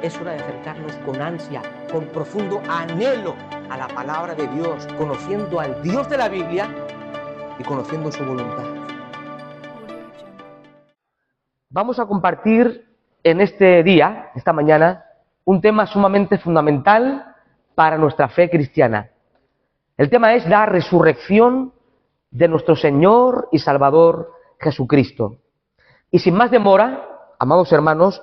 Es hora de acercarnos con ansia, con profundo anhelo a la palabra de Dios, conociendo al Dios de la Biblia y conociendo su voluntad. Vamos a compartir en este día, esta mañana, un tema sumamente fundamental para nuestra fe cristiana. El tema es la resurrección de nuestro Señor y Salvador Jesucristo. Y sin más demora, amados hermanos,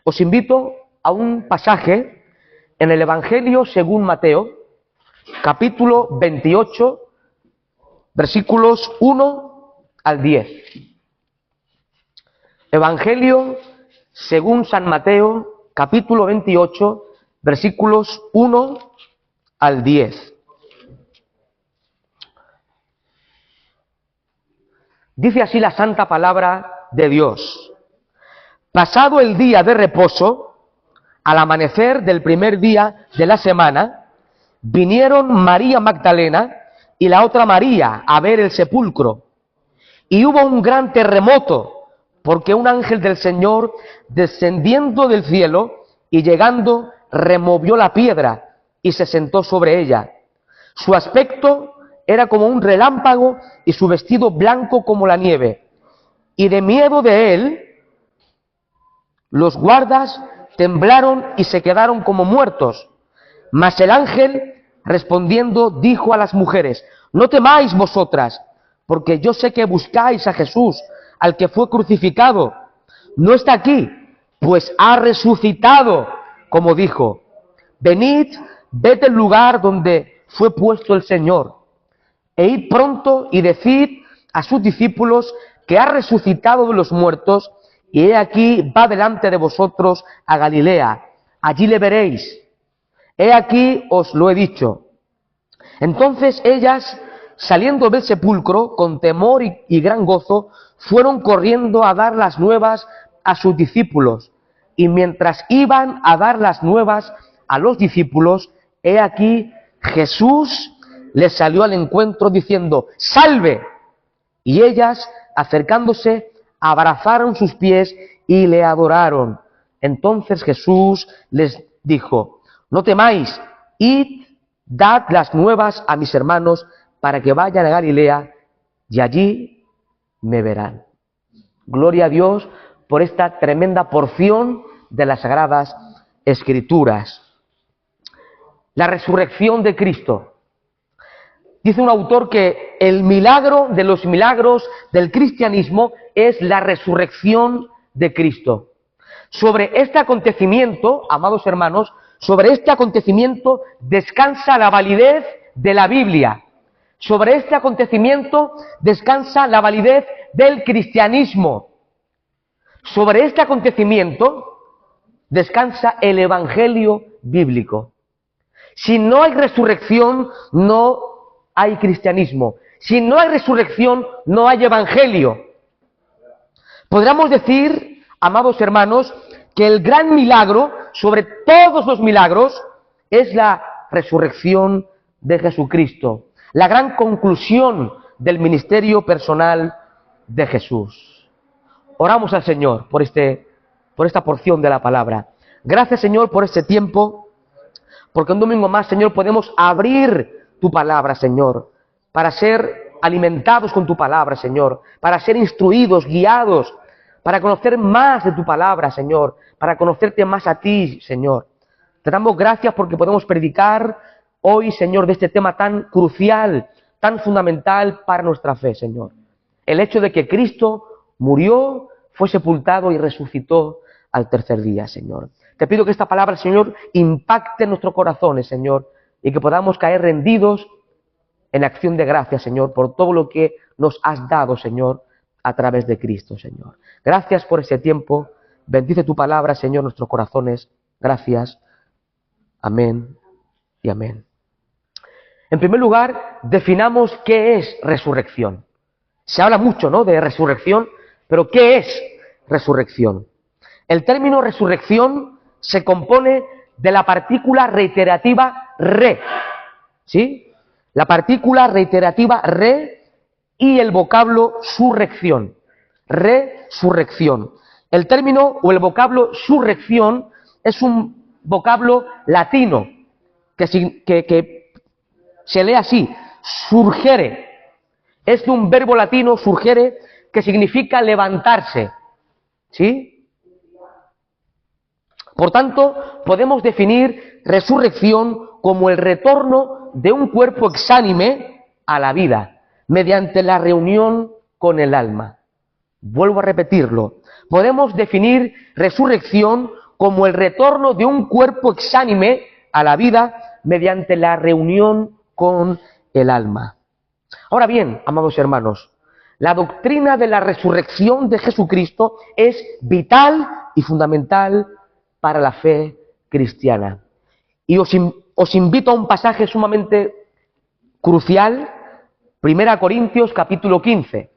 os invito a un pasaje en el Evangelio según Mateo, capítulo 28, versículos 1 al 10. Evangelio según San Mateo, capítulo 28, versículos 1 al 10. Dice así la santa palabra de Dios. Pasado el día de reposo, al amanecer del primer día de la semana, vinieron María Magdalena y la otra María a ver el sepulcro. Y hubo un gran terremoto, porque un ángel del Señor, descendiendo del cielo y llegando, removió la piedra y se sentó sobre ella. Su aspecto era como un relámpago y su vestido blanco como la nieve. Y de miedo de él, los guardas temblaron y se quedaron como muertos. Mas el ángel, respondiendo, dijo a las mujeres: no temáis vosotras, porque yo sé que buscáis a Jesús, al que fue crucificado. No está aquí, pues ha resucitado, como dijo. Venid, ved el lugar donde fue puesto el Señor, e id pronto y decid a sus discípulos que ha resucitado de los muertos, y he aquí va delante de vosotros a Galilea, allí le veréis. He aquí os lo he dicho. Entonces ellas, saliendo del sepulcro, con temor y gran gozo, fueron corriendo a dar las nuevas a sus discípulos. Y mientras iban a dar las nuevas a los discípulos, he aquí Jesús les salió al encuentro diciendo: ¡salve! Y ellas, acercándose, abrazaron sus pies y le adoraron. Entonces Jesús les dijo: no temáis, id, dad las nuevas a mis hermanos para que vayan a Galilea y allí me verán. Gloria a Dios por esta tremenda porción de las Sagradas Escrituras. La resurrección de Cristo. Dice un autor que el milagro de los milagros del cristianismo es la resurrección de Cristo. Sobre este acontecimiento, amados hermanos, sobre este acontecimiento descansa la validez de la Biblia. Sobre este acontecimiento descansa la validez del cristianismo. Sobre este acontecimiento descansa el Evangelio bíblico. Si no hay resurrección, no hay cristianismo. Si no hay resurrección, no hay evangelio. Podríamos decir, amados hermanos, que el gran milagro, sobre todos los milagros, es la resurrección de Jesucristo. La gran conclusión del ministerio personal de Jesús. Oramos al Señor por esta porción de la palabra. Gracias, Señor, por este tiempo, porque un domingo más, Señor, podemos abrir tu palabra, Señor, para ser alimentados con tu palabra, Señor, para ser instruidos, guiados, para conocer más de tu palabra, Señor, para conocerte más a ti, Señor. Te damos gracias porque podemos predicar hoy, Señor, de este tema tan crucial, tan fundamental para nuestra fe, Señor. El hecho de que Cristo murió, fue sepultado y resucitó al tercer día, Señor. Te pido que esta palabra, Señor, impacte en nuestros corazones, Señor, y que podamos caer rendidos en acción de gracias, Señor, por todo lo que nos has dado, Señor, a través de Cristo, Señor. Gracias por ese tiempo. Bendice tu palabra, Señor, en nuestros corazones. Gracias. Amén y amén. En primer lugar, definamos qué es resurrección. Se habla mucho, ¿no?, de resurrección, pero ¿qué es resurrección? El término resurrección se compone de la partícula reiterativa re, ¿sí? La partícula reiterativa re y el vocablo surrección. Resurrección. El término o el vocablo surrección es un vocablo latino que se lee así, surgere. Es de un verbo latino, surgere, que significa levantarse. ¿Sí? Por tanto, podemos definir resurrección como el retorno de un cuerpo exánime a la vida, mediante la reunión con el alma. Vuelvo a repetirlo. Podemos definir resurrección como el retorno de un cuerpo exánime a la vida mediante la reunión con el alma. Ahora bien, amados hermanos, la doctrina de la resurrección de Jesucristo es vital y fundamental para la fe cristiana. Y os invito a un pasaje sumamente crucial, 1 Corintios capítulo 15.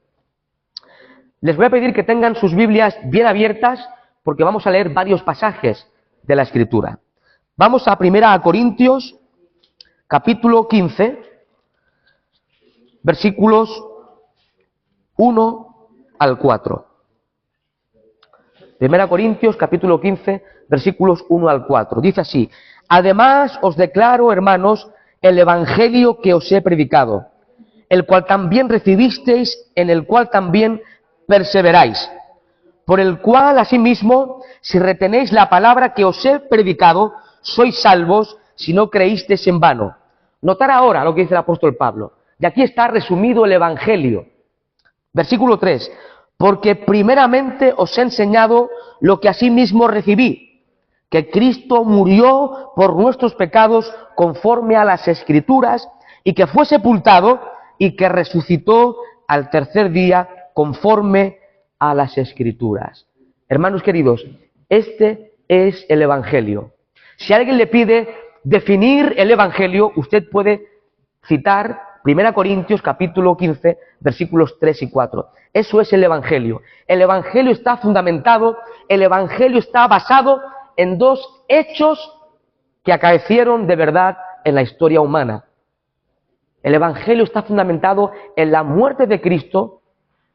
Les voy a pedir que tengan sus Biblias bien abiertas porque vamos a leer varios pasajes de la Escritura. Vamos a 1 Corintios capítulo 15, versículos 1 al 4. 1 Corintios capítulo 15, versículos 1 al 4. Dice así: además os declaro, hermanos, el evangelio que os he predicado, el cual también recibisteis, en el cual también perseveráis, por el cual asimismo, si retenéis la palabra que os he predicado, sois salvos, si no creísteis en vano. Notar ahora lo que dice el apóstol Pablo. Y aquí está resumido el evangelio. Versículo 3. Porque primeramente os he enseñado lo que asimismo recibí, que Cristo murió por nuestros pecados conforme a las Escrituras, y que fue sepultado y que resucitó al tercer día conforme a las Escrituras. Hermanos queridos, este es el evangelio. Si alguien le pide definir el evangelio, usted puede citar 1 Corintios capítulo 15, versículos 3 y 4. Eso es el evangelio. El evangelio está fundamentado, el evangelio está basado en dos hechos que acaecieron de verdad en la historia humana. El evangelio está fundamentado en la muerte de Cristo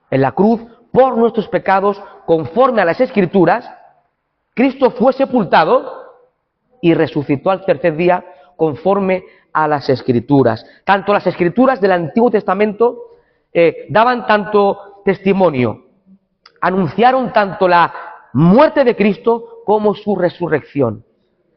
en la cruz por nuestros pecados conforme a las Escrituras. Cristo fue sepultado y resucitó al tercer día conforme a las Escrituras. Tanto las Escrituras del Antiguo Testamento daban tanto testimonio, anunciaron tanto la muerte de Cristo como su resurrección.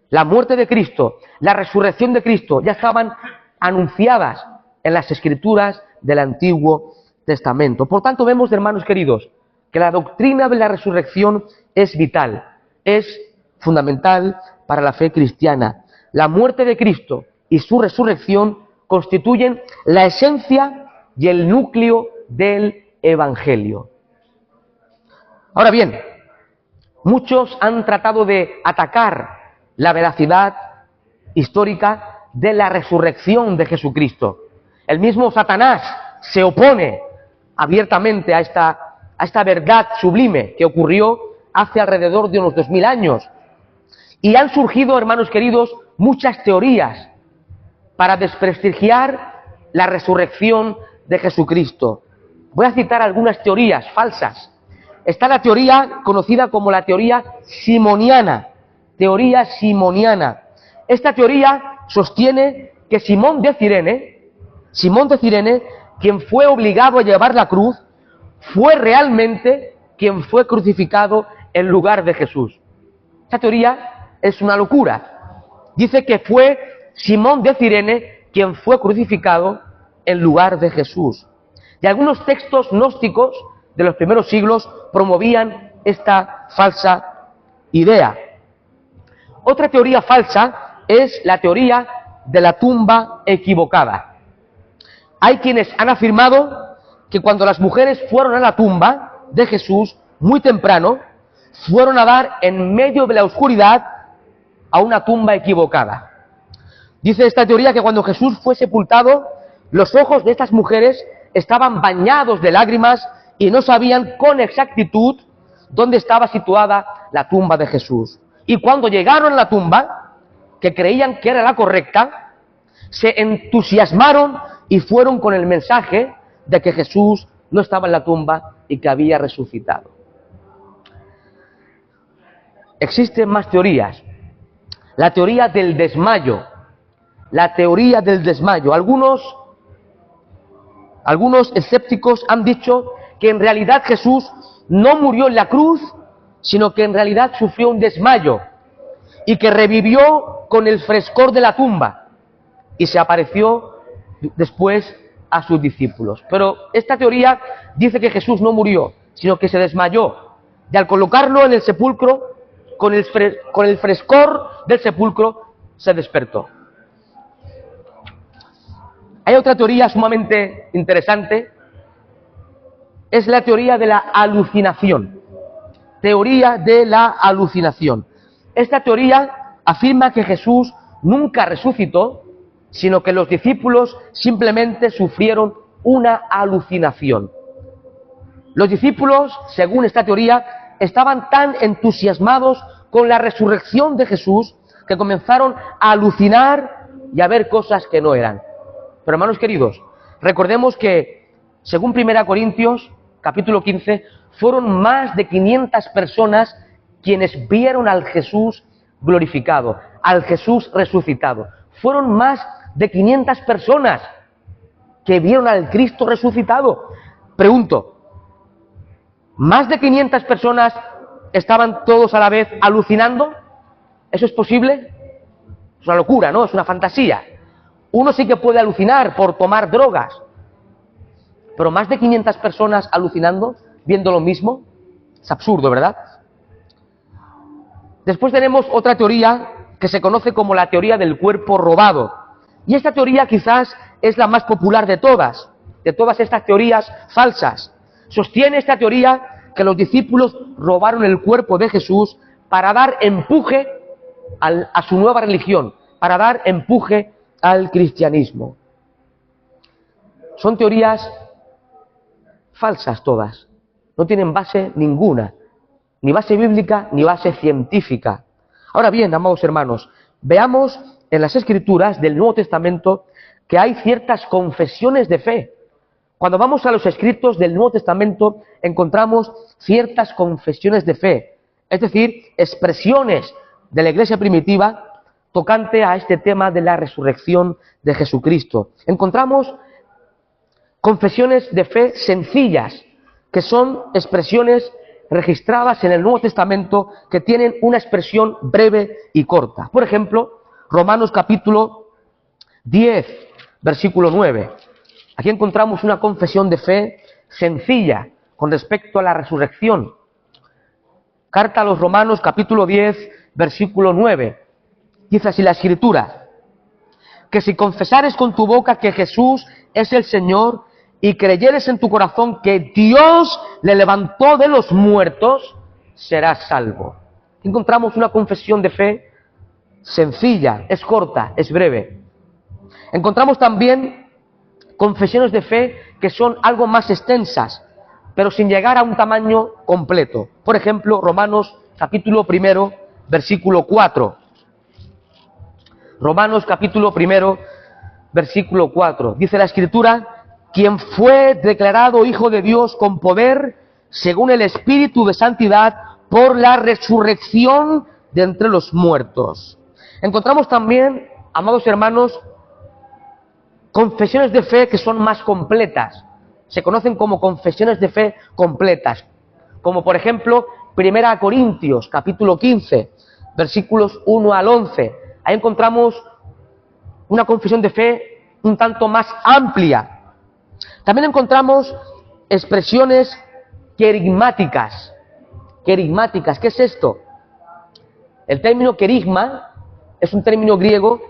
La muerte de Cristo, la resurrección de Cristo ya estaban anunciadas en las Escrituras del Antiguo Testamento. Por tanto, vemos, hermanos queridos, que la doctrina de la resurrección es vital, es fundamental para la fe cristiana. La muerte de Cristo y su resurrección constituyen la esencia y el núcleo del Evangelio. Ahora bien, muchos han tratado de atacar la veracidad histórica de la resurrección de Jesucristo. El mismo Satanás se opone abiertamente a esta verdad sublime que ocurrió hace alrededor de unos 2000 años. Y han surgido, hermanos queridos, muchas teorías para desprestigiar la resurrección de Jesucristo. Voy a citar algunas teorías falsas. Está la teoría conocida como la teoría simoniana. Teoría simoniana. Esta teoría sostiene que Simón de Cirene, quien fue obligado a llevar la cruz, fue realmente quien fue crucificado en lugar de Jesús. Esta teoría es una locura. Dice que fue Simón de Cirene quien fue crucificado en lugar de Jesús. Y algunos textos gnósticos de los primeros siglos promovían esta falsa idea. Otra teoría falsa es la teoría de la tumba equivocada. Hay quienes han afirmado que cuando las mujeres fueron a la tumba de Jesús muy temprano, fueron a dar en medio de la oscuridad a una tumba equivocada. Dice esta teoría que cuando Jesús fue sepultado, los ojos de estas mujeres estaban bañados de lágrimas y no sabían con exactitud dónde estaba situada la tumba de Jesús. Y cuando llegaron a la tumba, que creían que era la correcta, se entusiasmaron y fueron con el mensaje de que Jesús no estaba en la tumba y que había resucitado. Existen más teorías. la teoría del desmayo. La teoría del desmayo. Algunos escépticos han dicho que en realidad Jesús no murió en la cruz, sino que en realidad sufrió un desmayo y que revivió con el frescor de la tumba y se apareció después a sus discípulos. Pero esta teoría dice que Jesús no murió, sino que se desmayó, y al colocarlo en el sepulcro, con el frescor del sepulcro, se despertó. Hay otra teoría sumamente interesante, es la teoría de la alucinación. Teoría de la alucinación. Esta teoría afirma que Jesús nunca resucitó, sino que los discípulos simplemente sufrieron una alucinación. Los discípulos, según esta teoría, estaban tan entusiasmados con la resurrección de Jesús que comenzaron a alucinar y a ver cosas que no eran. Pero hermanos queridos, recordemos que, según 1 Corintios, capítulo 15, fueron más de 500 personas quienes vieron al Jesús glorificado, al Jesús resucitado. Fueron más de 500 personas que vieron al Cristo resucitado. Pregunto, ¿más de 500 personas estaban todos a la vez alucinando? ¿Eso es posible? Es una locura, ¿no? Es una fantasía. Uno sí que puede alucinar por tomar drogas, pero más de 500 personas alucinando, viendo lo mismo, es absurdo, ¿verdad? Después tenemos otra teoría que se conoce como la teoría del cuerpo robado. Y esta teoría quizás es la más popular de todas estas teorías falsas. Sostiene esta teoría que los discípulos robaron el cuerpo de Jesús para dar empuje a su nueva religión, para dar empuje al cristianismo. Son teorías falsas todas, no tienen base ninguna, ni base bíblica ni base científica. Ahora bien, amados hermanos, veamos en las Escrituras del Nuevo Testamento que hay ciertas confesiones de fe. Cuando vamos a los escritos del Nuevo Testamento encontramos ciertas confesiones de fe, es decir, expresiones de la iglesia primitiva tocante a este tema de la resurrección de Jesucristo. Encontramos confesiones de fe sencillas, que son expresiones registradas en el Nuevo Testamento que tienen una expresión breve y corta. Por ejemplo, Romanos capítulo 10, versículo 9. Aquí encontramos una confesión de fe sencilla con respecto a la resurrección. Carta a los Romanos capítulo 10, versículo 9. Dice así la Escritura: que si confesares con tu boca que Jesús es el Señor y creyeres en tu corazón que Dios le levantó de los muertos, serás salvo. Encontramos una confesión de fe sencilla, es corta, es breve. Encontramos también confesiones de fe que son algo más extensas, pero sin llegar a un tamaño completo. Por ejemplo, Romanos capítulo 1, versículo 4. Romanos capítulo 1, versículo 4. Dice la Escritura: quien fue declarado Hijo de Dios con poder, según el Espíritu de Santidad, por la resurrección de entre los muertos. Encontramos también, amados hermanos, confesiones de fe que son más completas. Se conocen como confesiones de fe completas. Como por ejemplo, 1 Corintios, capítulo 15, versículos 1 al 11. Ahí encontramos una confesión de fe un tanto más amplia. También encontramos expresiones querigmáticas. Querigmáticas, ¿qué es esto? El término querigma es un término griego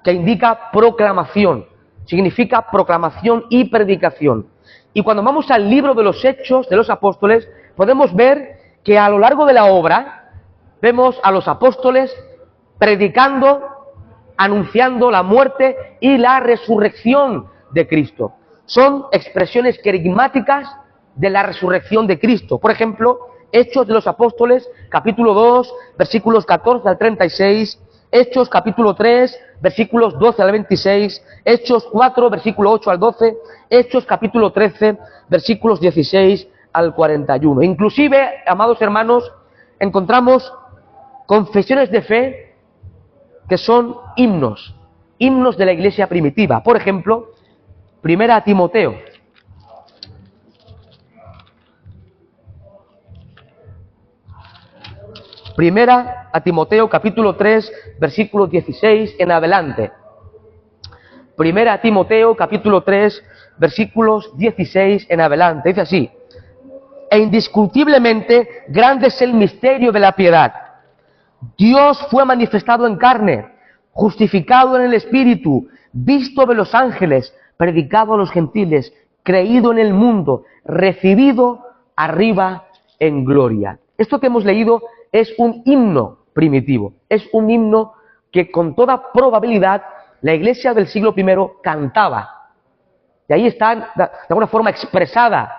que indica proclamación. Significa proclamación y predicación. Y cuando vamos al libro de los Hechos de los Apóstoles, podemos ver que a lo largo de la obra vemos a los apóstoles predicando, anunciando la muerte y la resurrección de Cristo. Son expresiones querigmáticas de la resurrección de Cristo. Por ejemplo, Hechos de los Apóstoles, capítulo 2, versículos 14 al 36, Hechos capítulo 3, versículos 12 al 26, Hechos 4, versículo 8 al 12, Hechos capítulo 13, versículos 16 al 41. Inclusive, amados hermanos, encontramos confesiones de fe que son himnos, himnos de la iglesia primitiva. Por ejemplo, Primera a Timoteo. Primera a Timoteo, capítulo 3, versículo 16 en adelante. Primera a Timoteo, capítulo 3, versículos 16 en adelante. Dice así: e indiscutiblemente grande es el misterio de la piedad. Dios fue manifestado en carne, justificado en el Espíritu, visto de los ángeles, predicado a los gentiles, creído en el mundo, recibido arriba en gloria. Esto que hemos leído es un himno primitivo, es un himno que con toda probabilidad la iglesia del siglo I cantaba. Y ahí está de alguna forma expresada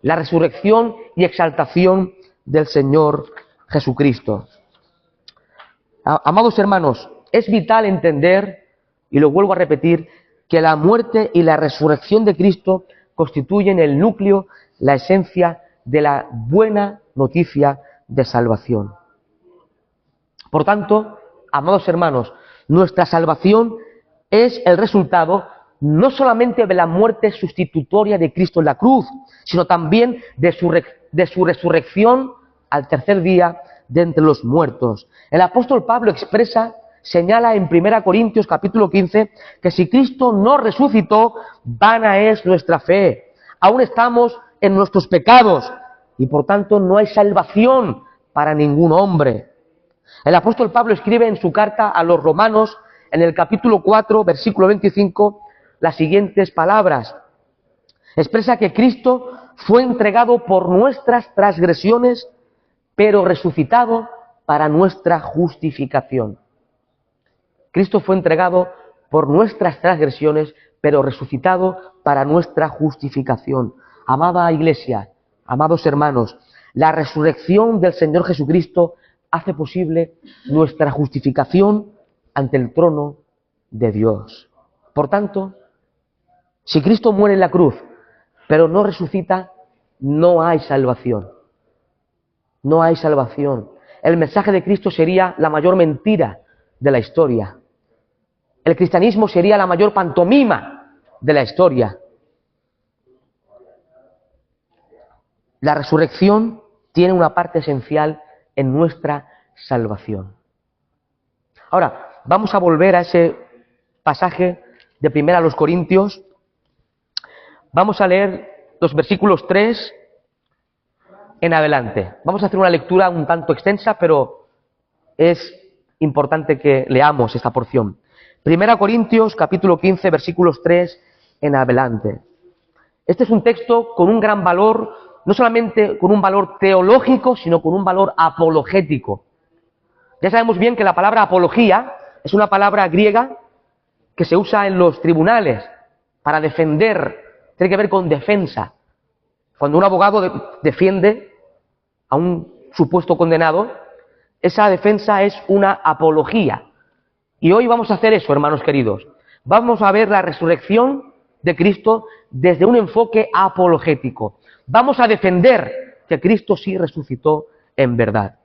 la resurrección y exaltación del Señor Jesucristo. Amados hermanos, es vital entender, y lo vuelvo a repetir, que la muerte y la resurrección de Cristo constituyen el núcleo, la esencia de la buena noticia de salvación. Por tanto, amados hermanos, nuestra salvación es el resultado no solamente de la muerte sustitutoria de Cristo en la cruz, sino también de su resurrección al tercer día de entre los muertos. El apóstol Pablo señala en 1 Corintios capítulo 15 que si Cristo no resucitó, vana es nuestra fe. Aún estamos en nuestros pecados y por tanto no hay salvación para ningún hombre. El apóstol Pablo escribe en su carta a los romanos, en el capítulo 4, versículo 25, las siguientes palabras. Expresa que Cristo fue entregado por nuestras transgresiones, pero resucitado para nuestra justificación. Cristo fue entregado por nuestras transgresiones, pero resucitado para nuestra justificación. Amada iglesia, amados hermanos, la resurrección del Señor Jesucristo hace posible nuestra justificación ante el trono de Dios. Por tanto, si Cristo muere en la cruz, pero no resucita, no hay salvación. No hay salvación. El mensaje de Cristo sería la mayor mentira de la historia. El cristianismo sería la mayor pantomima de la historia. La resurrección tiene una parte esencial en nuestra salvación. Ahora, vamos a volver a ese pasaje de 1 Corintios. Vamos a leer los versículos 3 en adelante. Vamos a hacer una lectura un tanto extensa, pero es importante que leamos esta porción. 1 Corintios, capítulo 15, versículos 3 en adelante. Este es un texto con un gran valor, no solamente con un valor teológico, sino con un valor apologético. Ya sabemos bien que la palabra apología es una palabra griega que se usa en los tribunales para defender, tiene que ver con defensa. Cuando un abogado defiende a un supuesto condenado, esa defensa es una apología. Y hoy vamos a hacer eso, hermanos queridos. Vamos a ver la resurrección de Cristo desde un enfoque apologético. Vamos a defender que Cristo sí resucitó en verdad.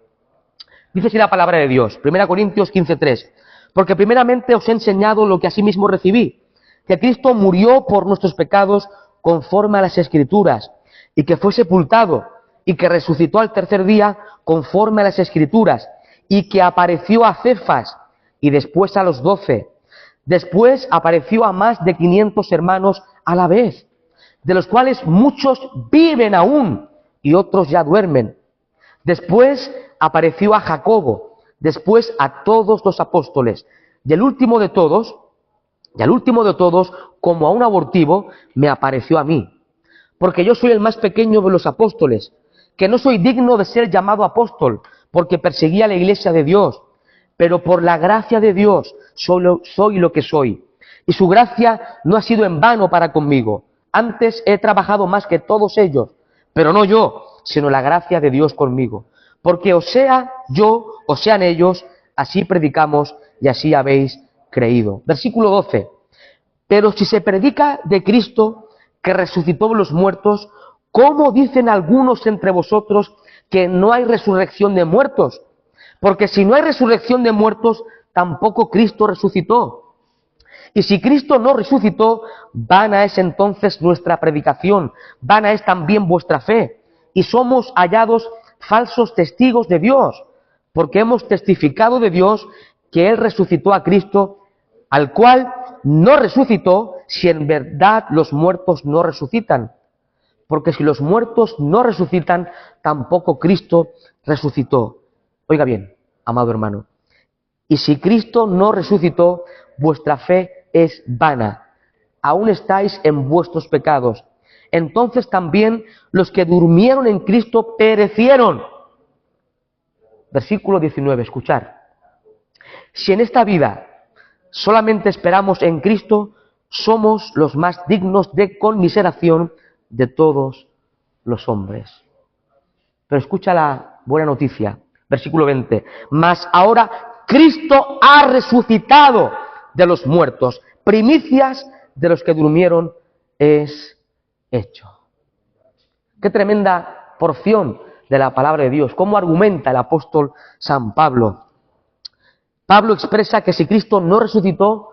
Dice así la palabra de Dios, 1 Corintios 15:3. Porque primeramente os he enseñado lo que asimismo recibí, que Cristo murió por nuestros pecados conforme a las Escrituras, y que fue sepultado, y que resucitó al tercer día conforme a las Escrituras, y que apareció a Cefas, y después a los 12. Después apareció a más de 500 hermanos a la vez, de los cuales muchos viven aún, y otros ya duermen. Después apareció a Jacobo, después a todos los apóstoles, y el último de todos, como a un abortivo, me apareció a mí. Porque yo soy el más pequeño de los apóstoles, que no soy digno de ser llamado apóstol, porque perseguía la iglesia de Dios, pero por la gracia de Dios soy lo que soy. Y su gracia no ha sido en vano para conmigo. Antes he trabajado más que todos ellos, pero no yo, sino la gracia de Dios conmigo. Porque o sea yo, o sean ellos, así predicamos y así habéis creído. Versículo 12. Pero si se predica de Cristo, que resucitó de los muertos, ¿cómo dicen algunos entre vosotros que no hay resurrección de muertos? Porque si no hay resurrección de muertos, tampoco Cristo resucitó. Y si Cristo no resucitó, vana es entonces nuestra predicación, vana es también vuestra fe, y somos hallados falsos testigos de Dios, porque hemos testificado de Dios que Él resucitó a Cristo, al cual no resucitó, si en verdad los muertos no resucitan. Porque si los muertos no resucitan, tampoco Cristo resucitó. Oiga bien, amado hermano, y si Cristo no resucitó, vuestra fe es vana, aún estáis en vuestros pecados. Entonces también los que durmieron en Cristo perecieron. Versículo 19, escuchar. Si en esta vida solamente esperamos en Cristo, somos los más dignos de conmiseración de todos los hombres. Pero escucha la buena noticia, versículo 20. Mas ahora Cristo ha resucitado de los muertos, primicias de los que durmieron es hecho. Qué tremenda porción de la palabra de Dios. ¿Cómo argumenta el apóstol San Pablo? Pablo expresa que si Cristo no resucitó,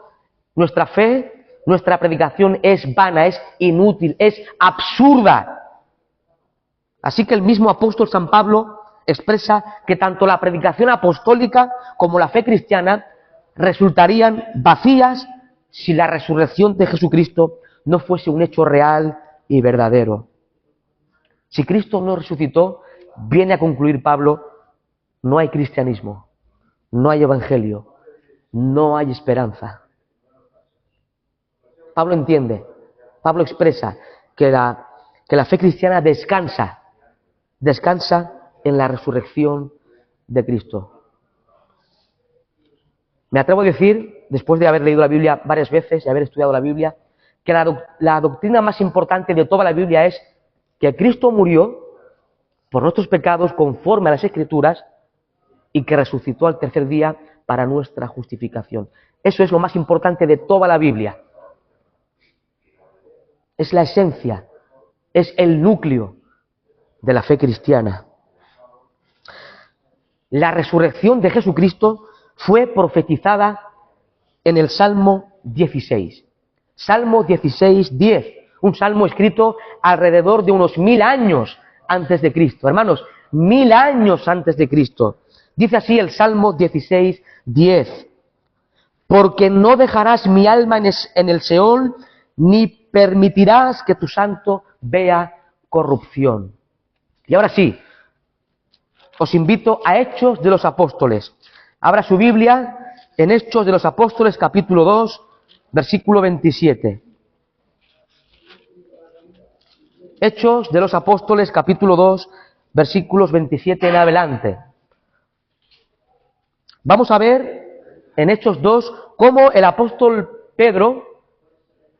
nuestra fe, nuestra predicación es vana, es inútil, es absurda. Así que el mismo apóstol San Pablo expresa que tanto la predicación apostólica como la fe cristiana resultarían vacías si la resurrección de Jesucristo no fuese un hecho real y verdadero. Si Cristo no resucitó, viene a concluir Pablo, no hay cristianismo, no hay evangelio, no hay esperanza. Pablo entiende, Pablo expresa que la fe cristiana descansa en la resurrección de Cristo. Me atrevo a decir, después de haber leído la Biblia varias veces y haber estudiado la Biblia, que la doctrina más importante de toda la Biblia es que Cristo murió por nuestros pecados conforme a las Escrituras y que resucitó al tercer día para nuestra justificación. Eso es lo más importante de toda la Biblia. Es la esencia, es el núcleo de la fe cristiana. La resurrección de Jesucristo fue profetizada en el Salmo 16. Salmo 16, 10. Un salmo escrito alrededor de unos 1000 años antes de Cristo. Hermanos, 1000 años antes de Cristo. Dice así el Salmo 16, 10. Porque no dejarás mi alma en el Seol, ni permitirás que tu santo vea corrupción. Y ahora sí, os invito a Hechos de los Apóstoles. Abra su Biblia en Hechos de los Apóstoles, capítulo 2, versículo 27. Hechos de los Apóstoles, capítulo 2, versículos 27 en adelante. Vamos a ver en Hechos 2 cómo el apóstol Pedro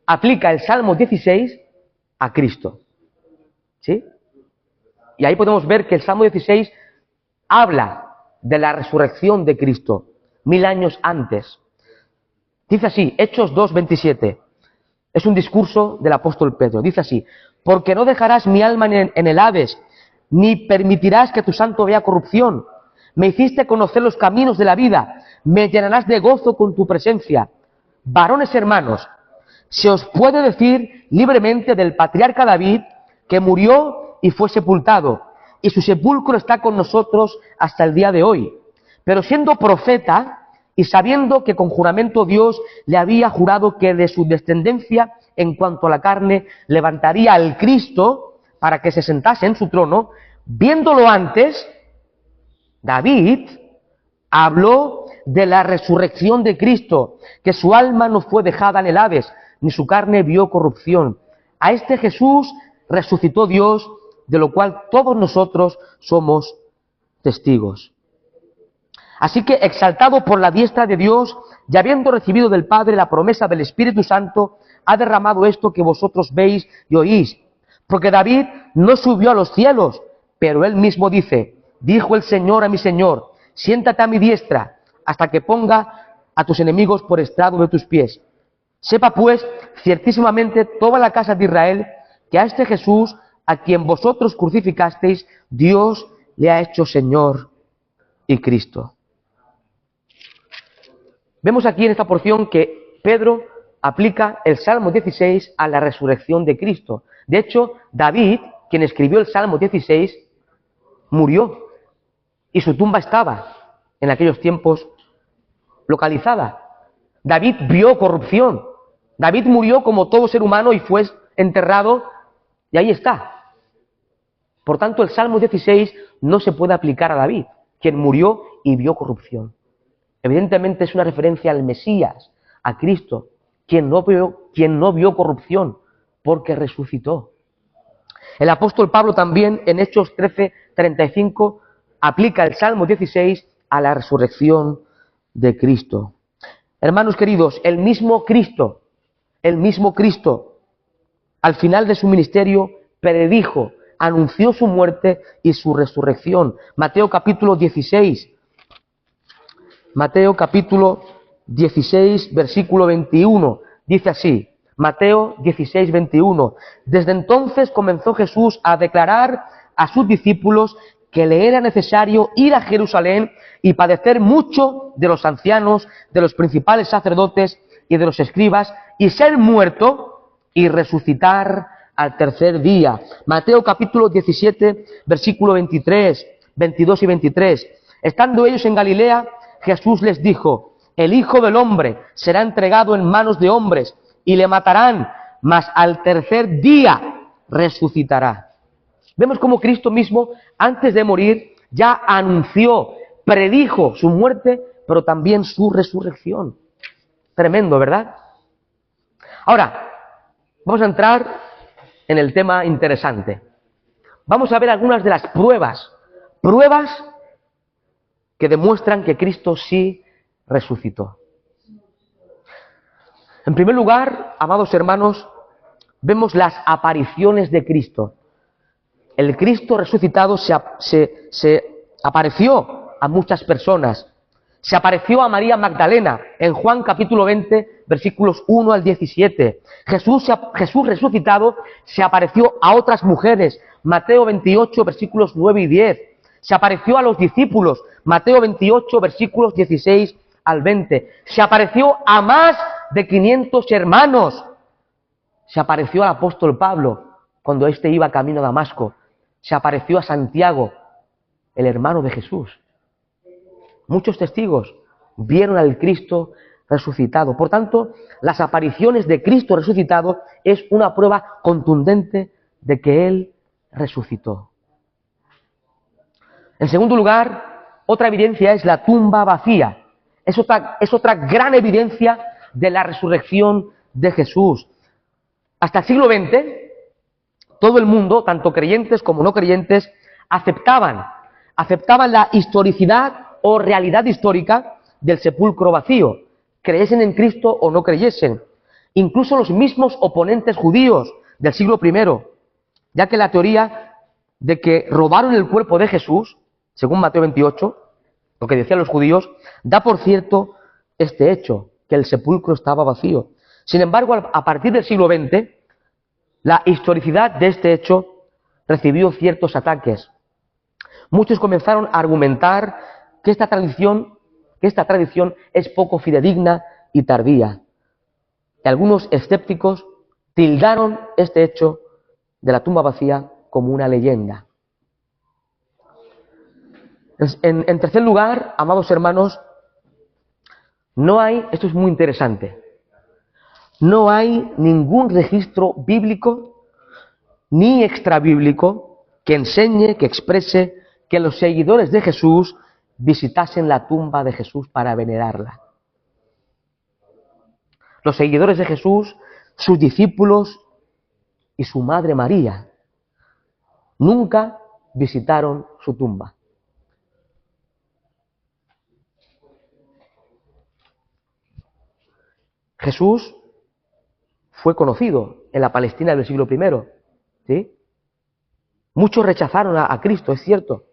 aplica el Salmo 16 a Cristo. ¿Sí? Y ahí podemos ver que el Salmo 16 habla de la resurrección de Cristo 1000 años antes. Dice así, Hechos 2, 27. Es un discurso del apóstol Pedro. Dice así, porque no dejarás mi alma en el Hades, ni permitirás que tu santo vea corrupción. Me hiciste conocer los caminos de la vida, me llenarás de gozo con tu presencia. Varones hermanos, se os puede decir libremente del patriarca David, que murió y fue sepultado, y su sepulcro está con nosotros hasta el día de hoy. Pero siendo profeta, y sabiendo que con juramento Dios le había jurado que de su descendencia, en cuanto a la carne, levantaría al Cristo para que se sentase en su trono, viéndolo antes, David habló de la resurrección de Cristo, que su alma no fue dejada en el Hades, ni su carne vio corrupción. A este Jesús resucitó Dios, de lo cual todos nosotros somos testigos. Así que, exaltado por la diestra de Dios, y habiendo recibido del Padre la promesa del Espíritu Santo, ha derramado esto que vosotros veis y oís. Porque David no subió a los cielos, pero él mismo dice, dijo el Señor a mi Señor, siéntate a mi diestra, hasta que ponga a tus enemigos por estrado de tus pies. Sepa pues, ciertísimamente, toda la casa de Israel, que a este Jesús, a quien vosotros crucificasteis, Dios le ha hecho Señor y Cristo. Vemos aquí en esta porción que Pedro aplica el Salmo 16 a la resurrección de Cristo. De hecho, David, quien escribió el Salmo 16, murió y su tumba estaba en aquellos tiempos localizada. David vio corrupción. David murió como todo ser humano y fue enterrado y ahí está. Por tanto, el Salmo 16 no se puede aplicar a David, quien murió y vio corrupción. Evidentemente es una referencia al Mesías, a Cristo, quien no vio corrupción, porque resucitó. El apóstol Pablo también en Hechos 13:35 aplica el Salmo 16 a la resurrección de Cristo. Hermanos queridos, el mismo Cristo, al final de su ministerio, predijo, anunció su muerte y su resurrección. Mateo capítulo 16, versículo 21, dice así, Mateo 16, 21. Desde entonces comenzó Jesús a declarar a sus discípulos que le era necesario ir a Jerusalén y padecer mucho de los ancianos, de los principales sacerdotes y de los escribas, y ser muerto y resucitar al tercer día. Mateo capítulo 17, versículo 23, 22 y 23. Estando ellos en Galilea, Jesús les dijo: el Hijo del Hombre será entregado en manos de hombres y le matarán, mas al tercer día resucitará. Vemos cómo Cristo mismo, antes de morir, ya anunció, predijo su muerte, pero también su resurrección. Tremendo, ¿verdad? Ahora, vamos a entrar en el tema interesante. Vamos a ver algunas de las pruebas que demuestran que Cristo sí resucitó. En primer lugar, amados hermanos, vemos las apariciones de Cristo. El Cristo resucitado se apareció a muchas personas. Se apareció a María Magdalena en Juan capítulo 20, versículos 1 al 17. Jesús resucitado se apareció a otras mujeres. Mateo 28, versículos 9 y 10. Se apareció a los discípulos. Mateo 28, versículos 16 al 20. Se apareció a más de 500 hermanos. Se apareció al apóstol Pablo cuando éste iba camino a Damasco. Se apareció a Santiago, el hermano de Jesús. Muchos testigos vieron al Cristo resucitado. Por tanto, las apariciones de Cristo resucitado es una prueba contundente de que Él resucitó. En segundo lugar, otra evidencia es la tumba vacía. Es otra gran evidencia de la resurrección de Jesús. Hasta el siglo XX, todo el mundo, tanto creyentes como no creyentes, aceptaban la historicidad o realidad histórica del sepulcro vacío, creyesen en Cristo o no creyesen. Incluso los mismos oponentes judíos del siglo I, ya que la teoría de que robaron el cuerpo de Jesús, según Mateo 28, lo que decían los judíos, da por cierto este hecho, que el sepulcro estaba vacío. Sin embargo, a partir del siglo XX, la historicidad de este hecho recibió ciertos ataques. Muchos comenzaron a argumentar que esta tradición es poco fidedigna y tardía. Y algunos escépticos tildaron este hecho de la tumba vacía como una leyenda. En tercer lugar, amados hermanos, esto es muy interesante, no hay ningún registro bíblico ni extrabíblico que enseñe, que exprese que los seguidores de Jesús visitasen la tumba de Jesús para venerarla. Los seguidores de Jesús, sus discípulos y su madre María nunca visitaron su tumba. Jesús fue conocido en la Palestina del siglo I, ¿sí? Muchos rechazaron a Cristo, es cierto,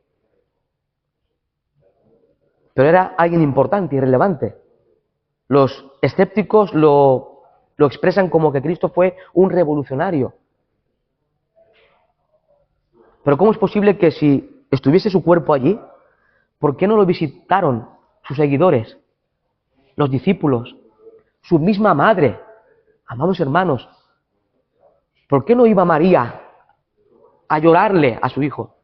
pero era alguien importante y relevante. Los escépticos lo expresan como que Cristo fue un revolucionario. Pero ¿cómo es posible que si estuviese su cuerpo allí, por qué no lo visitaron sus seguidores? los discípulos, su misma madre. Amados hermanos, ¿por qué no iba María a llorarle a su hijo?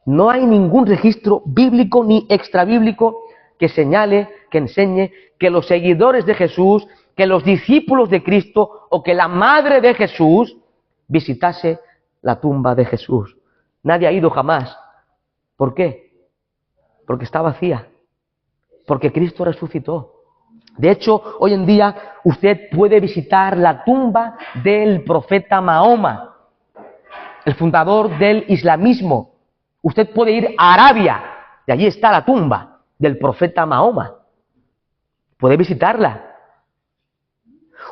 No hay ningún registro bíblico ni extrabíblico que señale, que enseñe que los seguidores de Jesús, que los discípulos de Cristo o que la madre de Jesús visitase la tumba de Jesús. Nadie ha ido jamás. ¿Por qué? Porque está vacía. Porque Cristo resucitó. De hecho, hoy en día usted puede visitar la tumba del profeta Mahoma, el fundador del islamismo. Usted puede ir a Arabia y allí está la tumba del profeta Mahoma. Puede visitarla.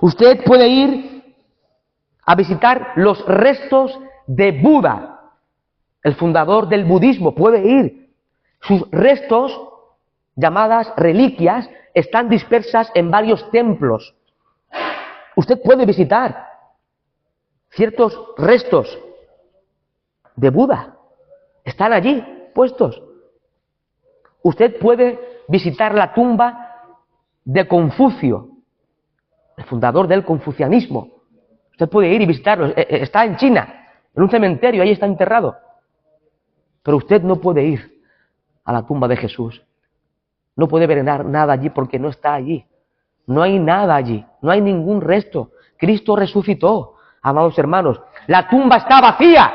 Usted puede ir a visitar los restos de Buda, el fundador del budismo. Puede ir. Sus restos, llamadas reliquias, están dispersas en varios templos. Usted puede visitar ciertos restos de Buda. Están allí puestos. Usted puede visitar la tumba de Confucio, el fundador del confucianismo. Usted puede ir y visitarlo. Está en China, en un cementerio, ahí está enterrado. Pero usted no puede ir a la tumba de Jesús. No puede ver nada allí porque no está allí. No hay nada allí. No hay ningún resto. Cristo resucitó, amados hermanos. La tumba está vacía.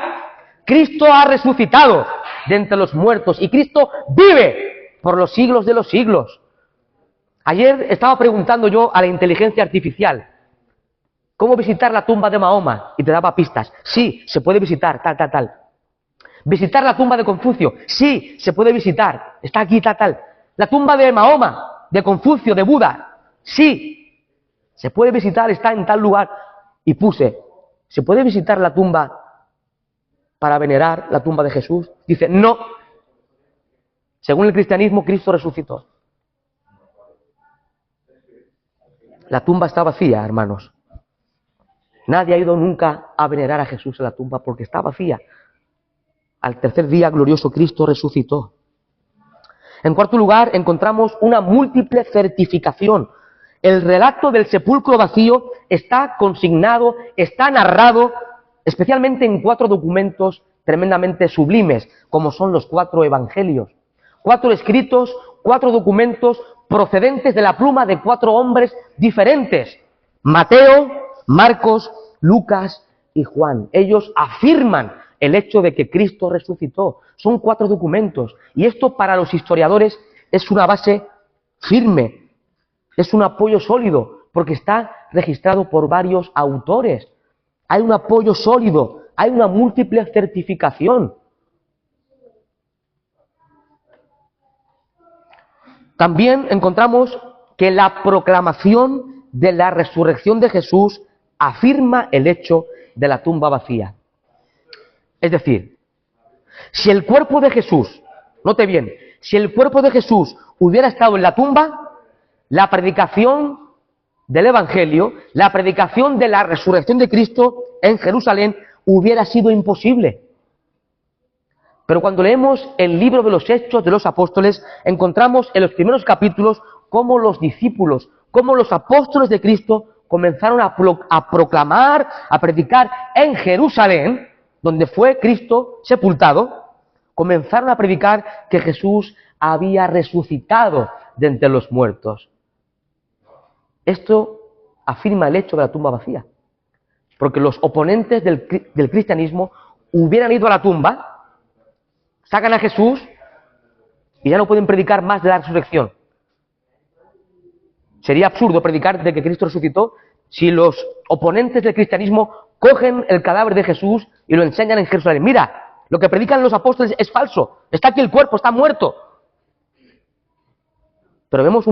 Cristo ha resucitado de entre los muertos y Cristo vive por los siglos de los siglos. Ayer estaba preguntando yo a la inteligencia artificial cómo visitar la tumba de Mahoma y te daba pistas. Sí, se puede visitar, tal. Visitar la tumba de Confucio. Sí, se puede visitar. Está aquí, tal. La tumba de Mahoma, de Confucio, de Buda. Sí, se puede visitar, está en tal lugar. Y puse, ¿se puede visitar la tumba para venerar la tumba de Jesús? Dice, no. Según el cristianismo, Cristo resucitó. La tumba está vacía, hermanos. Nadie ha ido nunca a venerar a Jesús en la tumba porque está vacía. Al tercer día, glorioso Cristo resucitó. En cuarto lugar, encontramos una múltiple certificación. El relato del sepulcro vacío está consignado, está narrado, especialmente en 4 documentos tremendamente sublimes, como son los 4 evangelios. 4 escritos, 4 documentos procedentes de la pluma de 4 hombres diferentes. Mateo, Marcos, Lucas y Juan. Ellos afirman el hecho de que Cristo resucitó. Son 4 documentos. Y esto para los historiadores es una base firme, es un apoyo sólido, porque está registrado por varios autores. Hay un apoyo sólido, hay una múltiple certificación. También encontramos que la proclamación de la resurrección de Jesús afirma el hecho de la tumba vacía. Es decir, si el cuerpo de Jesús, note bien, si el cuerpo de Jesús hubiera estado en la tumba, la predicación del Evangelio, la predicación de la resurrección de Cristo en Jerusalén hubiera sido imposible. Pero cuando leemos el libro de los Hechos de los Apóstoles, encontramos en los primeros capítulos cómo los discípulos, cómo los apóstoles de Cristo comenzaron a proclamar, a predicar en Jerusalén, donde fue Cristo sepultado, comenzaron a predicar que Jesús había resucitado de entre los muertos. Esto afirma el hecho de la tumba vacía, porque los oponentes del cristianismo hubieran ido a la tumba, sacan a Jesús y ya no pueden predicar más de la resurrección. Sería absurdo predicar de que Cristo resucitó si los oponentes del cristianismo cogen el cadáver de Jesús y lo enseñan en Jerusalén. Mira, lo que predican los apóstoles es falso. Está aquí el cuerpo, está muerto. Pero vemos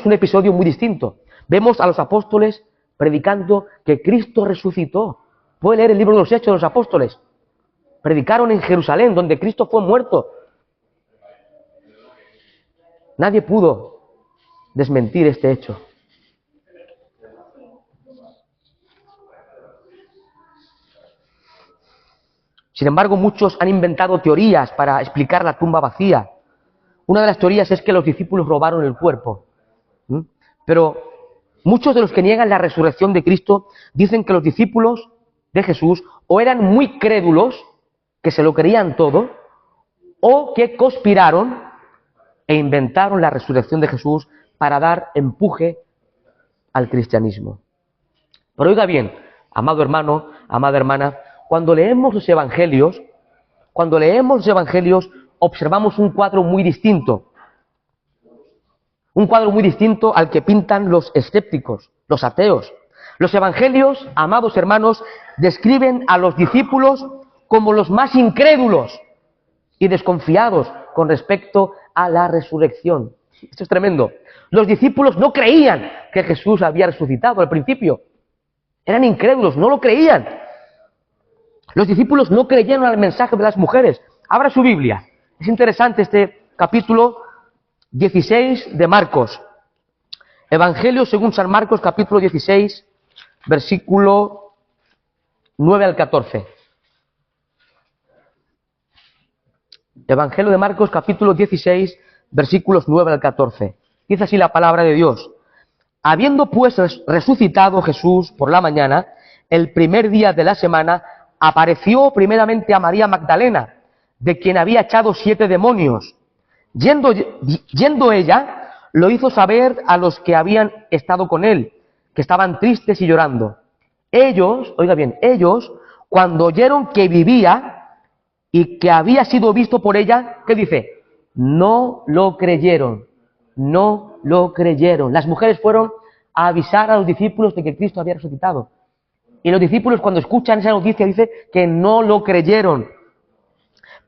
un episodio muy distinto. Vemos a los apóstoles predicando que Cristo resucitó. Puede leer el libro de los Hechos de los Apóstoles. Predicaron en Jerusalén, donde Cristo fue muerto. Nadie pudo desmentir este hecho. Sin embargo, muchos han inventado teorías para explicar la tumba vacía. Una de las teorías es que los discípulos robaron el cuerpo. Pero muchos de los que niegan la resurrección de Cristo dicen que los discípulos de Jesús o eran muy crédulos, que se lo creían todo, o que conspiraron e inventaron la resurrección de Jesús para dar empuje al cristianismo. Pero oiga bien, amado hermano, amada hermana, cuando leemos los evangelios, observamos un cuadro muy distinto. Un cuadro muy distinto al que pintan los escépticos, los ateos. Los evangelios, amados hermanos, describen a los discípulos como los más incrédulos y desconfiados con respecto a la resurrección. Esto es tremendo. Los discípulos no creían que Jesús había resucitado al principio. Eran incrédulos, no lo creían. Los discípulos no creyeron al mensaje de las mujeres. Abra su Biblia. Es interesante este capítulo 16 de Marcos. Evangelio según San Marcos, capítulo 16, versículo 9 al 14. Evangelio de Marcos, capítulo 16, versículos 9 al 14. Dice así la palabra de Dios. Habiendo pues resucitado Jesús por la mañana, el primer día de la semana, apareció primeramente a María Magdalena, de quien había echado 7 demonios. Yendo ella, lo hizo saber a los que habían estado con él, que estaban tristes y llorando. Ellos, oiga bien, ellos, cuando oyeron que vivía y que había sido visto por ella, ¿qué dice? No lo creyeron, no lo creyeron. Las mujeres fueron a avisar a los discípulos de que Cristo había resucitado. Y los discípulos, cuando escuchan esa noticia, dice que no lo creyeron.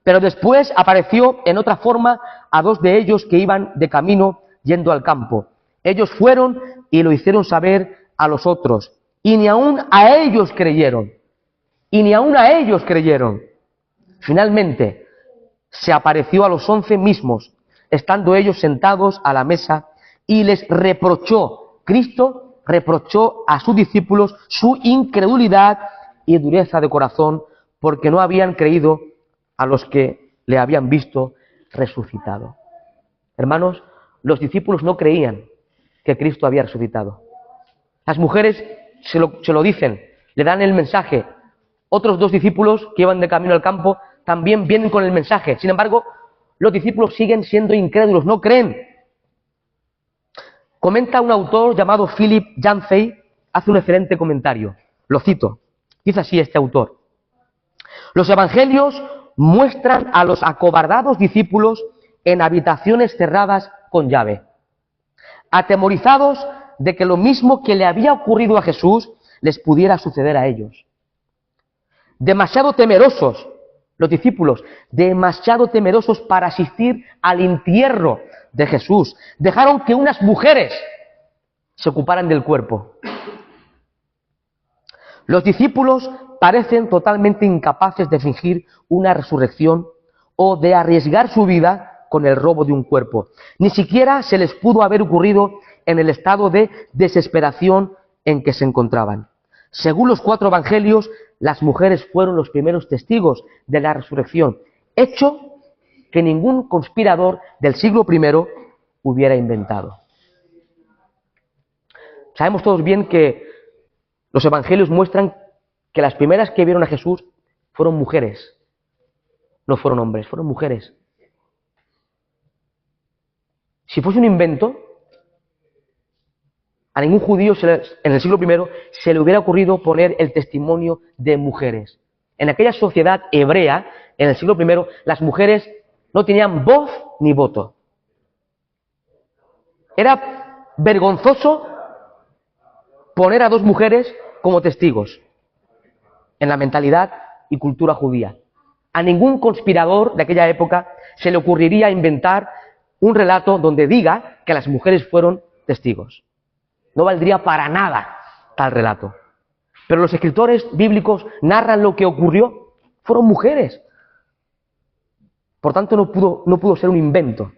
Pero después apareció en otra forma a 2 de ellos que iban de camino yendo al campo. Ellos fueron y lo hicieron saber a los otros. Y ni aun a ellos creyeron. Y ni aun a ellos creyeron. Finalmente, se apareció a los 11 mismos, estando ellos sentados a la mesa, y les reprochó. Cristo reprochó a sus discípulos su incredulidad y dureza de corazón, porque no habían creído a los que le habían visto resucitado. Hermanos, los discípulos no creían que Cristo había resucitado. Las mujeres se lo dicen, le dan el mensaje. Otros 2 discípulos que iban de camino al campo también vienen con el mensaje. Sin embargo, los discípulos siguen siendo incrédulos, no creen. Comenta un autor llamado Philip Yancey, hace un excelente comentario. Lo cito. Dice así este autor. Los evangelios muestran a los acobardados discípulos en habitaciones cerradas con llave, atemorizados de que lo mismo que le había ocurrido a Jesús les pudiera suceder a ellos. Demasiado temerosos, los discípulos, demasiado temerosos para asistir al entierro de Jesús, dejaron que unas mujeres se ocuparan del cuerpo. Los discípulos parecen totalmente incapaces de fingir una resurrección o de arriesgar su vida con el robo de un cuerpo. Ni siquiera se les pudo haber ocurrido en el estado de desesperación en que se encontraban. Según los 4 evangelios, las mujeres fueron los primeros testigos de la resurrección, hecho que ningún conspirador del siglo I hubiera inventado. Sabemos todos bien que los evangelios muestran que las primeras que vieron a Jesús fueron mujeres, no fueron hombres, fueron mujeres. Si fuese un invento, a ningún judío en el siglo I se le hubiera ocurrido poner el testimonio de mujeres. En aquella sociedad hebrea, en el siglo I, las mujeres no tenían voz ni voto. Era vergonzoso poner a 2 mujeres como testigos en la mentalidad y cultura judía. A ningún conspirador de aquella época se le ocurriría inventar un relato donde diga que las mujeres fueron testigos. No valdría para nada tal relato. Pero los escritores bíblicos narran lo que ocurrió. Fueron mujeres. Por tanto, no pudo ser un invento,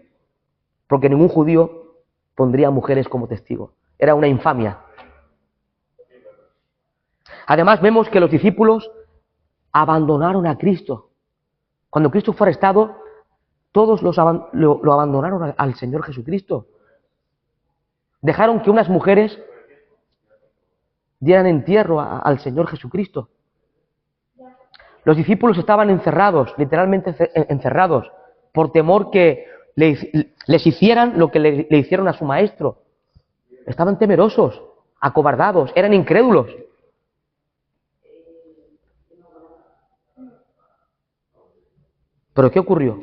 porque ningún judío pondría a mujeres como testigos. Era una infamia. Además, vemos que los discípulos abandonaron a Cristo. Cuando Cristo fue arrestado, todos lo abandonaron al Señor Jesucristo. Dejaron que unas mujeres dieran entierro al Señor Jesucristo. Los discípulos estaban encerrados, literalmente encerrados, por temor que les hicieran lo que le hicieron a su maestro. Estaban temerosos, acobardados, eran incrédulos. ¿Pero qué ocurrió?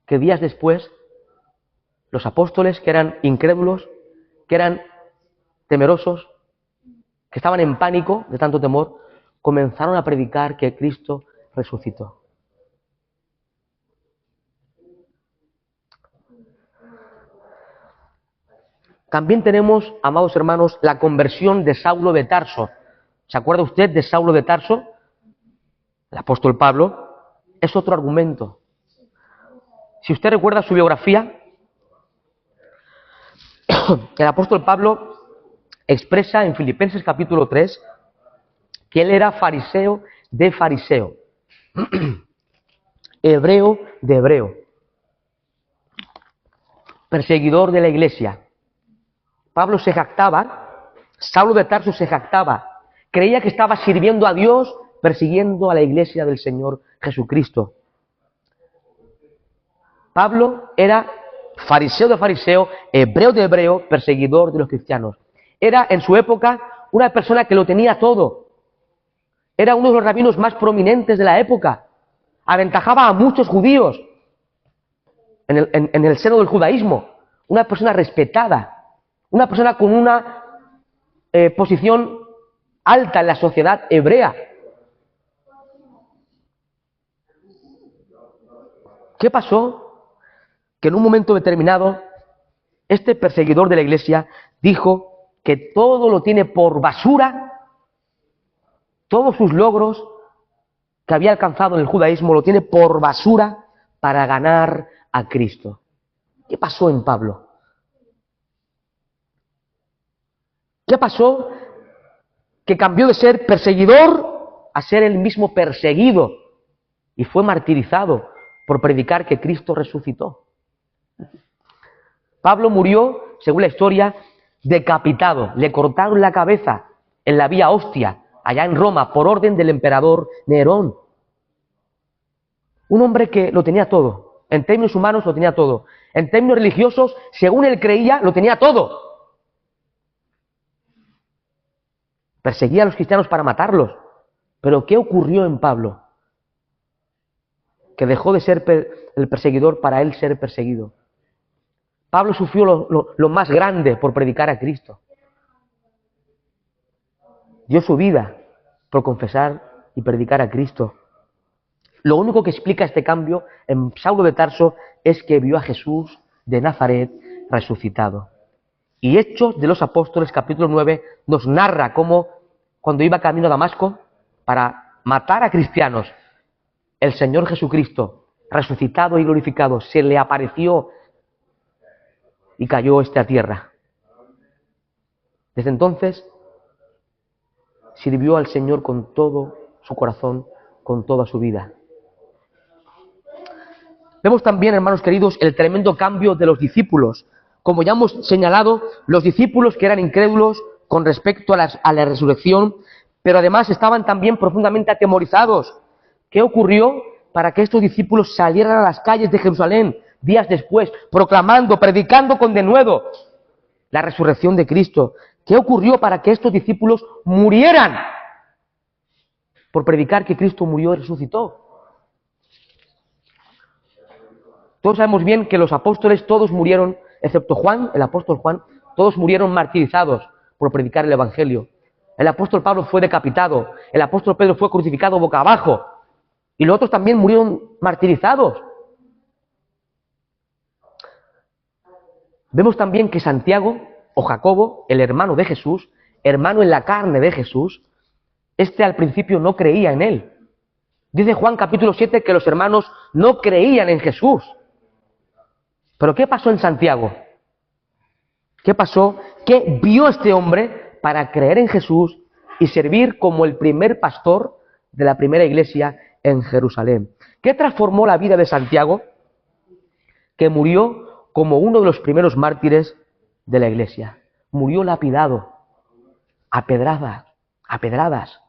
Que días después, los apóstoles, que eran incrédulos, que eran temerosos, que estaban en pánico de tanto temor, comenzaron a predicar que Cristo resucitó. También tenemos, amados hermanos, la conversión de Saulo de Tarso. ¿Se acuerda usted de Saulo de Tarso? El apóstol Pablo. Es otro argumento. Si usted recuerda su biografía, el apóstol Pablo expresa en Filipenses capítulo 3 que él era fariseo de fariseo, hebreo de hebreo, perseguidor de la iglesia. Pablo se jactaba, Saulo de Tarso se jactaba, creía que estaba sirviendo a Dios, persiguiendo a la iglesia del Señor Jesucristo. Pablo era fariseo de fariseo, hebreo de hebreo, perseguidor de los cristianos. Era en su época una persona que lo tenía todo. Era uno de los rabinos más prominentes de la época. Aventajaba a muchos judíos en el seno del judaísmo. Una persona respetada. Una persona con una posición alta en la sociedad hebrea. ¿Qué pasó? Que en un momento determinado, este perseguidor de la iglesia dijo que todo lo tiene por basura, todos sus logros que había alcanzado en el judaísmo lo tiene por basura para ganar a Cristo. ¿Qué pasó en Pablo? ¿Qué pasó? Que cambió de ser perseguidor a ser el mismo perseguido y fue martirizado por predicar que Cristo resucitó. Pablo murió, según la historia, decapitado. Le cortaron la cabeza en la Vía Ostia, allá en Roma, por orden del emperador Nerón. Un hombre que lo tenía todo. En términos humanos lo tenía todo. En términos religiosos, según él creía, lo tenía todo. Perseguía a los cristianos para matarlos. Pero ¿qué ocurrió en Pablo? Que dejó de ser el perseguidor para él ser perseguido. Pablo sufrió lo más grande por predicar a Cristo. Dio su vida por confesar y predicar a Cristo. Lo único que explica este cambio en Saulo de Tarso es que vio a Jesús de Nazaret resucitado. Y Hechos de los Apóstoles, capítulo 9, nos narra cómo cuando iba camino a Damasco para matar a cristianos, el Señor Jesucristo, resucitado y glorificado, se le apareció y cayó a tierra. Desde entonces sirvió al Señor con todo su corazón, con toda su vida. Vemos también, hermanos queridos, el tremendo cambio de los discípulos. Como ya hemos señalado, los discípulos que eran incrédulos con respecto a la resurrección, pero además estaban también profundamente atemorizados. ¿Qué ocurrió para que estos discípulos salieran a las calles de Jerusalén días después, proclamando, predicando con denuedo la resurrección de Cristo? ¿Qué ocurrió para que estos discípulos murieran por predicar que Cristo murió y resucitó? Todos sabemos bien que los apóstoles todos murieron, excepto Juan, el apóstol Juan, todos murieron martirizados por predicar el Evangelio. El apóstol Pablo fue decapitado, el apóstol Pedro fue crucificado boca abajo, y los otros también murieron martirizados. Vemos también que Santiago o Jacobo, el hermano de Jesús, hermano en la carne de Jesús, al principio no creía en él. Dice Juan capítulo 7 que los hermanos no creían en Jesús. ¿Pero qué pasó en Santiago? ¿Qué pasó? ¿Qué vio este hombre para creer en Jesús y servir como el primer pastor de la primera iglesia en Jerusalén? ¿Qué transformó la vida de Santiago? que murió como uno de los primeros mártires de la Iglesia. Murió lapidado, a pedradas.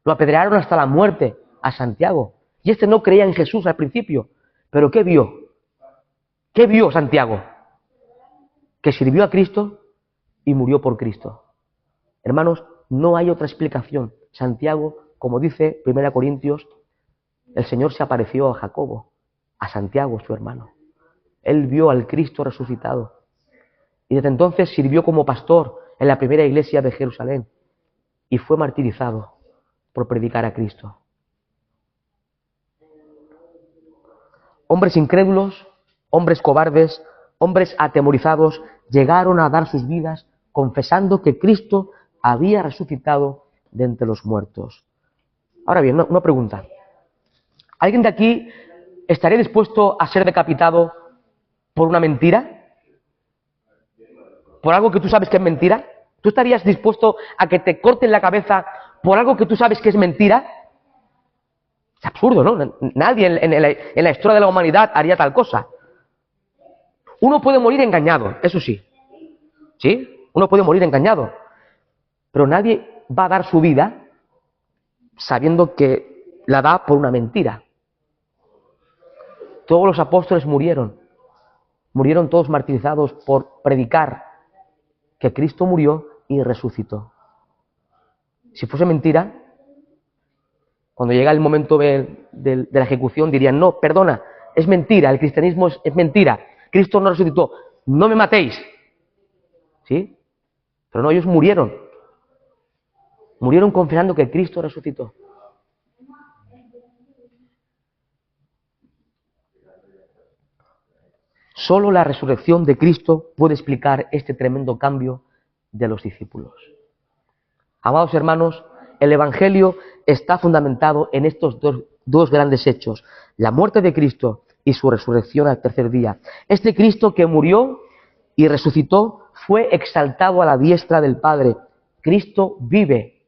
Lo apedrearon hasta la muerte a Santiago. Y este no creía en Jesús al principio. ¿Pero qué vio? ¿Qué vio Santiago? Que sirvió a Cristo y murió por Cristo. Hermanos, no hay otra explicación. Santiago, como dice 1 Corintios, el Señor se apareció a Jacobo, a Santiago, su hermano. Él vio al Cristo resucitado. Y desde entonces sirvió como pastor en la primera iglesia de Jerusalén y fue martirizado por predicar a Cristo. Hombres incrédulos, hombres cobardes, hombres atemorizados llegaron a dar sus vidas confesando que Cristo había resucitado de entre los muertos. Ahora bien, una pregunta. ¿Alguien de aquí estaría dispuesto a ser decapitado por una mentira? ¿Por algo que tú sabes que es mentira? ¿Tú estarías dispuesto a que te corten la cabeza por algo que tú sabes que es mentira? Es absurdo, ¿no? Nadie en la historia de la humanidad haría tal cosa. Uno puede morir engañado, eso sí. ¿Sí? Uno puede morir engañado. Pero nadie va a dar su vida sabiendo que la da por una mentira. Todos los apóstoles murieron. Murieron todos martirizados por predicar que Cristo murió y resucitó. Si fuese mentira, cuando llega el momento de la ejecución dirían, no, perdona, es mentira, el cristianismo es mentira, Cristo no resucitó, no me matéis. ¿Sí? Pero no, ellos murieron. Murieron confesando que Cristo resucitó. Solo la resurrección de Cristo puede explicar este tremendo cambio de los discípulos. Amados hermanos, el Evangelio está fundamentado en estos dos grandes hechos, la muerte de Cristo y su resurrección al tercer día. Este Cristo que murió y resucitó fue exaltado a la diestra del Padre. Cristo vive.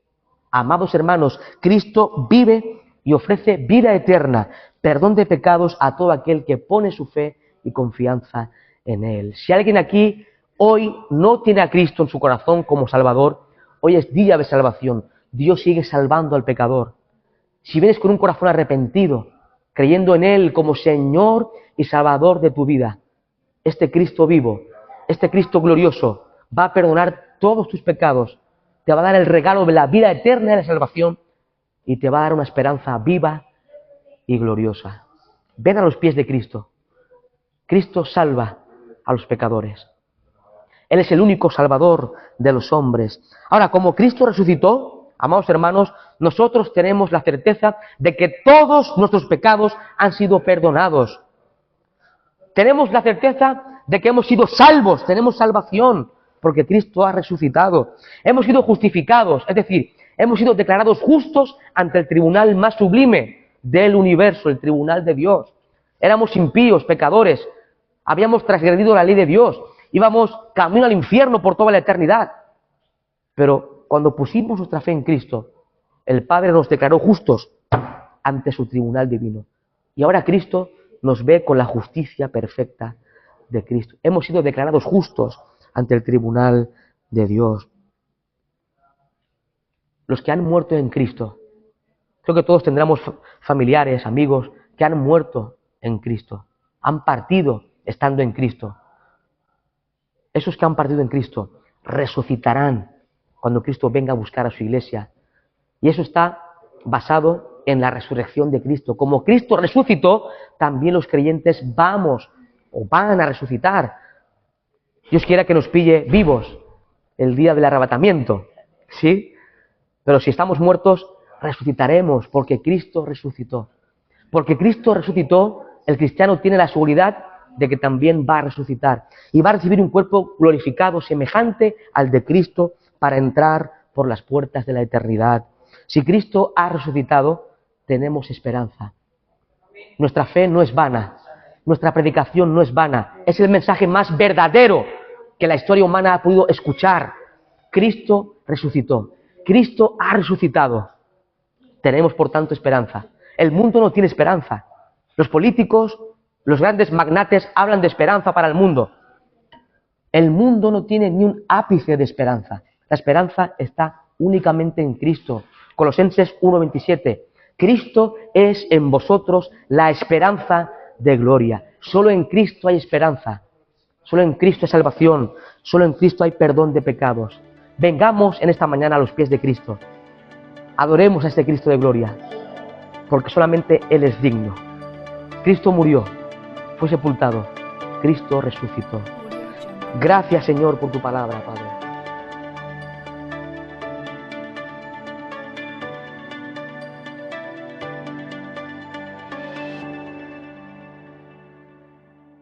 Amados hermanos, Cristo vive y ofrece vida eterna, perdón de pecados a todo aquel que pone su fe y confianza en Él. Si alguien aquí hoy no tiene a Cristo en su corazón como Salvador, hoy es día de salvación. Dios sigue salvando al pecador. Si vienes con un corazón arrepentido, creyendo en Él como Señor y Salvador de tu vida, este Cristo vivo, este Cristo glorioso, va a perdonar todos tus pecados, te va a dar el regalo de la vida eterna y la salvación y te va a dar una esperanza viva y gloriosa. Ven a los pies de Cristo. Cristo salva a los pecadores. Él es el único salvador de los hombres. Ahora, como Cristo resucitó, amados hermanos, nosotros tenemos la certeza de que todos nuestros pecados han sido perdonados. Tenemos la certeza de que hemos sido salvos, tenemos salvación, porque Cristo ha resucitado. Hemos sido justificados, es decir, hemos sido declarados justos ante el tribunal más sublime del universo, el tribunal de Dios. Éramos impíos, pecadores, habíamos transgredido la ley de Dios, íbamos camino al infierno por toda la eternidad. Pero cuando pusimos nuestra fe en Cristo, el Padre nos declaró justos ante su tribunal divino. Y ahora Cristo nos ve con la justicia perfecta de Cristo. Hemos sido declarados justos ante el tribunal de Dios. Los que han muerto en Cristo, creo que todos tendremos familiares, amigos que han muerto en Cristo, han partido estando en Cristo. Esos que han partido en Cristo resucitarán cuando Cristo venga a buscar a su iglesia. Y eso está basado en la resurrección de Cristo. Como Cristo resucitó, también los creyentes vamos o van a resucitar. Dios quiera que nos pille vivos el día del arrebatamiento, ¿sí? Pero si estamos muertos, resucitaremos porque Cristo resucitó. Porque Cristo resucitó, el cristiano tiene la seguridad de que también va a resucitar y va a recibir un cuerpo glorificado semejante al de Cristo para entrar por las puertas de la eternidad. Si Cristo ha resucitado, tenemos esperanza. Nuestra fe no es vana, nuestra predicación no es vana, es el mensaje más verdadero que la historia humana ha podido escuchar. Cristo resucitó, Cristo ha resucitado. Tenemos por tanto esperanza. El mundo no tiene esperanza. Los políticos Los grandes magnates hablan de esperanza para el mundo. El mundo no tiene ni un ápice de esperanza. La esperanza está únicamente en Cristo. Colosenses 1:27. Cristo es en vosotros la esperanza de gloria. Solo en Cristo hay esperanza. Solo en Cristo hay salvación. Solo en Cristo hay perdón de pecados. Vengamos en esta mañana a los pies de Cristo. Adoremos a este Cristo de gloria, porque solamente Él es digno. Cristo murió, fue sepultado, Cristo resucitó. Gracias, Señor, por tu palabra, Padre.